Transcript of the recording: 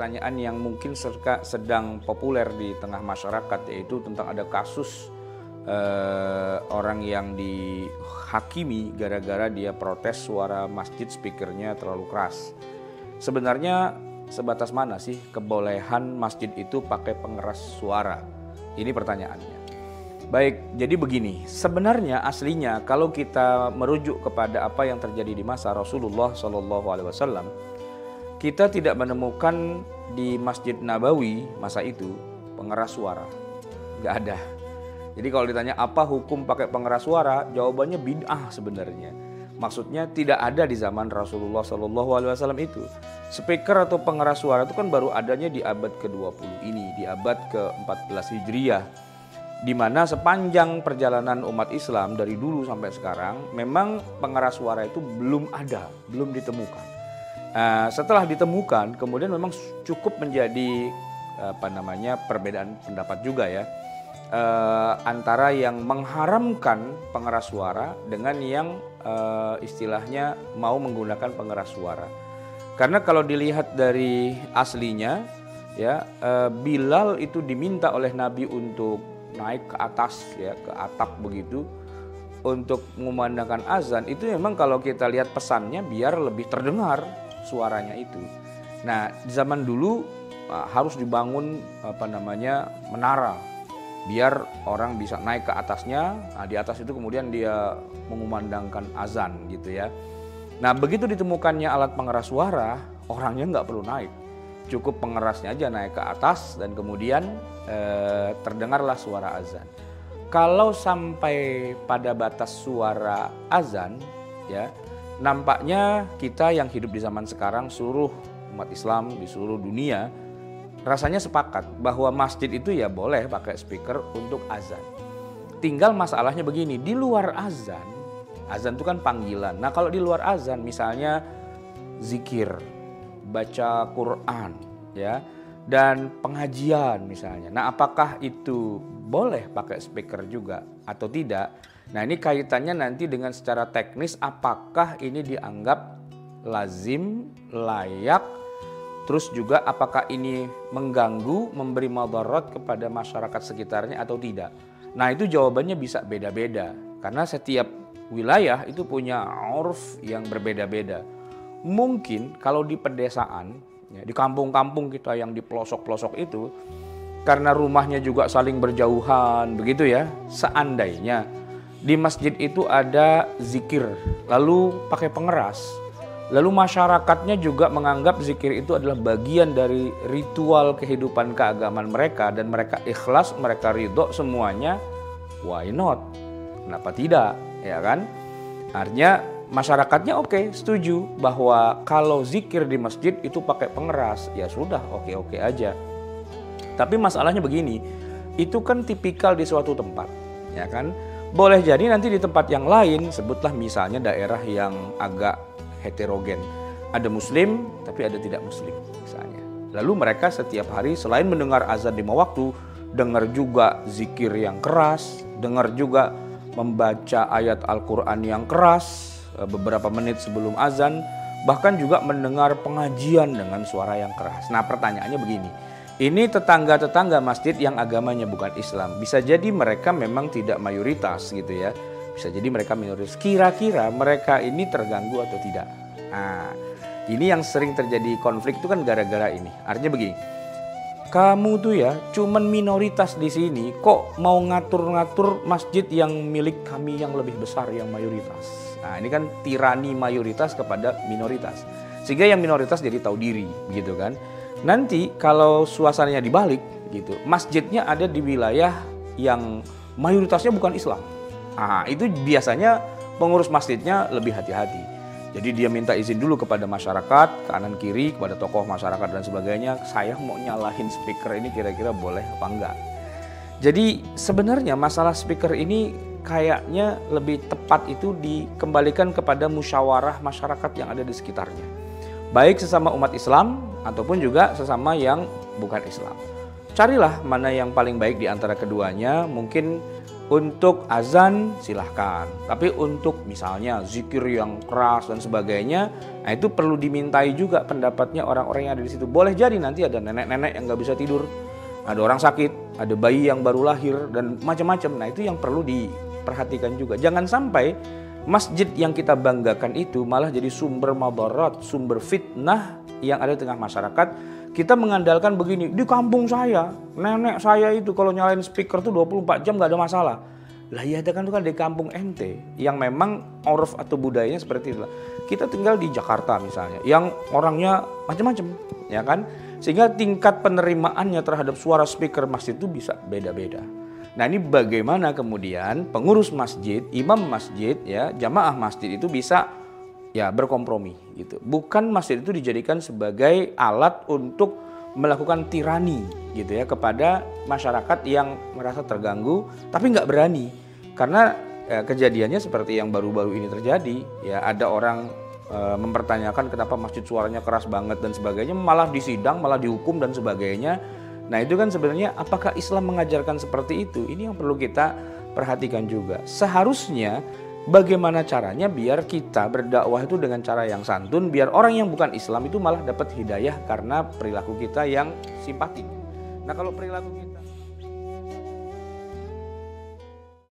pertanyaan yang mungkin sedang populer di tengah masyarakat, yaitu tentang ada kasus orang yang dihakimi gara-gara dia protes suara masjid speakernya terlalu keras. Sebenarnya sebatas mana sih kebolehan masjid itu pakai pengeras suara? Ini pertanyaannya. Baik, jadi begini, sebenarnya aslinya kalau kita merujuk kepada apa yang terjadi di masa Rasulullah SAW, kita tidak menemukan di Masjid Nabawi masa itu pengeras suara, nggak ada. Jadi kalau ditanya apa hukum pakai pengeras suara, jawabannya bid'ah sebenarnya. Maksudnya tidak ada di zaman Rasulullah SAW itu. Speaker atau pengeras suara itu kan baru adanya di abad ke-20 ini, di abad ke-14 Hijriah. Di mana sepanjang perjalanan umat Islam dari dulu sampai sekarang memang pengeras suara itu belum ada, belum ditemukan. Setelah ditemukan kemudian memang cukup menjadi perbedaan pendapat juga ya, antara yang mengharamkan pengeras suara dengan yang istilahnya mau menggunakan pengeras suara. Karena kalau dilihat dari aslinya ya, Bilal itu diminta oleh Nabi untuk naik ke atas ya, ke atap begitu untuk mengumandangkan azan. Itu memang kalau kita lihat pesannya biar lebih terdengar suaranya itu. Nah, di zaman dulu harus dibangun menara biar orang bisa naik ke atasnya. Nah, di atas itu kemudian dia mengumandangkan azan gitu ya. Nah, begitu ditemukannya alat pengeras suara, orangnya nggak perlu naik. Cukup pengerasnya aja naik ke atas dan kemudian terdengarlah suara azan. Kalau sampai pada batas suara azan ya, nampaknya kita yang hidup di zaman sekarang, seluruh umat Islam di seluruh dunia rasanya sepakat bahwa masjid itu ya boleh pakai speaker untuk azan. Tinggal masalahnya begini, di luar azan, azan itu kan panggilan. Nah, kalau di luar azan misalnya zikir, baca Quran ya, dan pengajian misalnya. Nah, apakah itu boleh pakai speaker juga atau tidak? Nah, ini kaitannya nanti dengan secara teknis apakah ini dianggap lazim, layak, terus juga apakah ini mengganggu, memberi madarat kepada masyarakat sekitarnya atau tidak. Nah, itu jawabannya bisa beda-beda karena setiap wilayah itu punya urf yang berbeda-beda. Mungkin kalau di pedesaan ya, di kampung-kampung kita yang di pelosok-pelosok itu, karena rumahnya juga saling berjauhan begitu ya, seandainya di masjid itu ada zikir lalu pakai pengeras, lalu masyarakatnya juga menganggap zikir itu adalah bagian dari ritual kehidupan keagamaan mereka dan mereka ikhlas, mereka ridho semuanya, why not? Kenapa tidak, ya kan? Artinya masyarakatnya oke, setuju bahwa kalau zikir di masjid itu pakai pengeras, ya sudah oke-oke aja. Tapi masalahnya begini, itu kan tipikal di suatu tempat, ya kan? Boleh jadi nanti di tempat yang lain, sebutlah misalnya daerah yang agak heterogen, ada muslim tapi ada tidak muslim misalnya. Lalu mereka setiap hari selain mendengar azan 5 waktu, dengar juga zikir yang keras, dengar juga membaca ayat Al-Quran yang keras beberapa menit sebelum azan, bahkan juga mendengar pengajian dengan suara yang keras. Nah, pertanyaannya begini, ini tetangga-tetangga masjid yang agamanya bukan Islam, bisa jadi mereka memang tidak mayoritas gitu ya, bisa jadi mereka minoritas. Kira-kira mereka ini terganggu atau tidak? Nah, ini yang sering terjadi konflik itu kan gara-gara ini. Artinya begini, kamu tuh ya cuman minoritas di sini, kok mau ngatur-ngatur masjid yang milik kami yang lebih besar, yang mayoritas. Nah, ini kan tirani mayoritas kepada minoritas, sehingga yang minoritas jadi tahu diri begitu kan. Nanti kalau suasananya dibalik gitu, masjidnya ada di wilayah yang mayoritasnya bukan Islam. Nah, itu biasanya pengurus masjidnya lebih hati-hati. Jadi dia minta izin dulu kepada masyarakat, kanan kiri, kepada tokoh masyarakat dan sebagainya. Saya mau nyalahin speaker ini kira-kira boleh apa enggak. Jadi sebenarnya masalah speaker ini kayaknya lebih tepat itu dikembalikan kepada musyawarah masyarakat yang ada di sekitarnya. Baik sesama umat Islam ataupun juga sesama yang bukan Islam. Carilah mana yang paling baik di antara keduanya. Mungkin Untuk azan silahkan, tapi untuk misalnya zikir yang keras dan sebagainya, nah itu perlu dimintai juga pendapatnya orang-orang yang ada di situ. Boleh jadi nanti ada nenek-nenek yang nggak bisa tidur, ada orang sakit, ada bayi yang baru lahir dan macam-macam. Nah itu yang perlu diperhatikan juga. Jangan sampai masjid yang kita banggakan itu malah jadi sumber madarat, sumber fitnah yang ada di tengah masyarakat. Kita mengandalkan begini, di kampung saya, nenek saya itu kalau nyalain speaker tuh 24 jam gak ada masalah. Lah ya kan itu kan di kampung ente yang memang uruf atau budayanya seperti itu. Kita tinggal di Jakarta misalnya, yang orangnya macam-macam, ya kan? Sehingga tingkat penerimaannya terhadap suara speaker masjid itu bisa beda-beda. Nah ini bagaimana kemudian pengurus masjid, imam masjid, ya jamaah masjid itu bisa ya berkompromi gitu. Bukan masjid itu dijadikan sebagai alat untuk melakukan tirani gitu ya kepada masyarakat yang merasa terganggu tapi nggak berani. Karena kejadiannya seperti yang baru-baru ini terjadi, ya ada orang mempertanyakan kenapa masjid suaranya keras banget dan sebagainya, malah disidang, malah dihukum dan sebagainya. Nah itu kan sebenarnya apakah Islam mengajarkan seperti itu? Ini yang perlu kita perhatikan juga. Seharusnya bagaimana caranya biar kita berdakwah itu dengan cara yang santun, biar orang yang bukan Islam itu malah dapat hidayah karena perilaku kita yang simpatik. Nah kalau perilaku kita